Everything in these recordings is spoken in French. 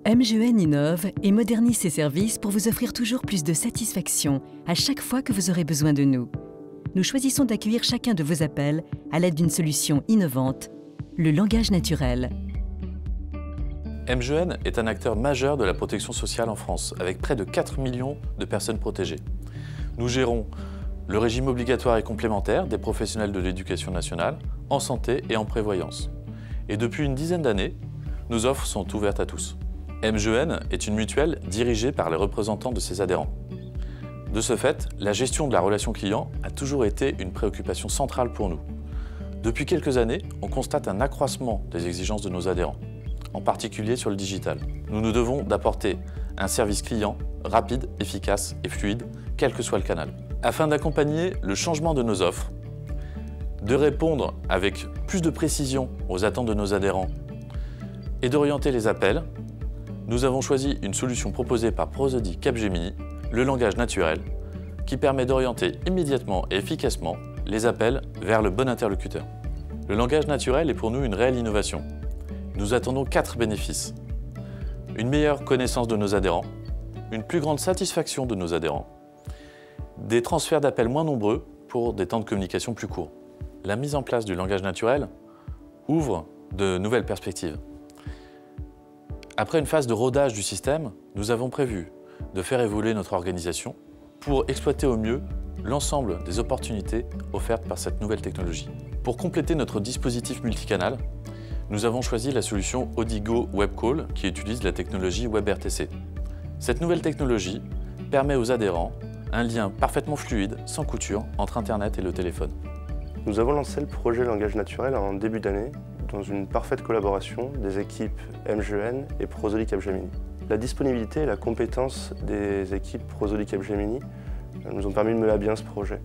MGN innove et modernise ses services pour vous offrir toujours plus de satisfaction à chaque fois que vous aurez besoin de nous. Nous choisissons d'accueillir chacun de vos appels à l'aide d'une solution innovante, le langage naturel. MGN est un acteur majeur de la protection sociale en France, avec près de 4 millions de personnes protégées. Nous gérons le régime obligatoire et complémentaire des professionnels de l'éducation nationale, en santé et en prévoyance. Et depuis une dizaine d'années, nos offres sont ouvertes à tous. MGN est une mutuelle dirigée par les représentants de ses adhérents. De ce fait, la gestion de la relation client a toujours été une préoccupation centrale pour nous. Depuis quelques années, on constate un accroissement des exigences de nos adhérents, en particulier sur le digital. Nous nous devons d'apporter un service client rapide, efficace et fluide, quel que soit le canal. Afin d'accompagner le changement de nos offres, de répondre avec plus de précision aux attentes de nos adhérents et d'orienter les appels, nous avons choisi une solution proposée par Prosodie Capgemini, le langage naturel, qui permet d'orienter immédiatement et efficacement les appels vers le bon interlocuteur. Le langage naturel est pour nous une réelle innovation. Nous attendons 4 bénéfices. Une meilleure connaissance de nos adhérents, une plus grande satisfaction de nos adhérents, des transferts d'appels moins nombreux pour des temps de communication plus courts. La mise en place du langage naturel ouvre de nouvelles perspectives. Après une phase de rodage du système, nous avons prévu de faire évoluer notre organisation pour exploiter au mieux l'ensemble des opportunités offertes par cette nouvelle technologie. Pour compléter notre dispositif multicanal, nous avons choisi la solution Odigo Webcall qui utilise la technologie WebRTC. Cette nouvelle technologie permet aux adhérents un lien parfaitement fluide, sans couture, entre Internet et le téléphone. Nous avons lancé le projet Langage Naturel en début d'année dans une parfaite collaboration des équipes MGN et Prosodie Capgemini. La disponibilité et la compétence des équipes Prosodie Capgemini nous ont permis de mener à bien ce projet.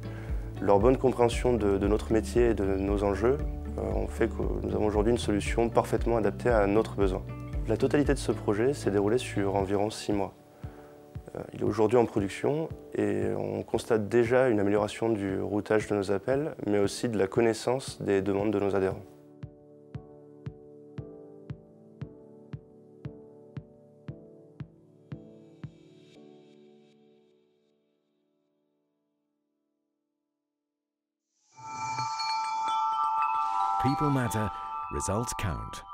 Leur bonne compréhension de notre métier et de nos enjeux ont fait que nous avons aujourd'hui une solution parfaitement adaptée à notre besoin. La totalité de ce projet s'est déroulée sur environ 6 mois. Il est aujourd'hui en production et on constate déjà une amélioration du routage de nos appels, mais aussi de la connaissance des demandes de nos adhérents. People matter, results count.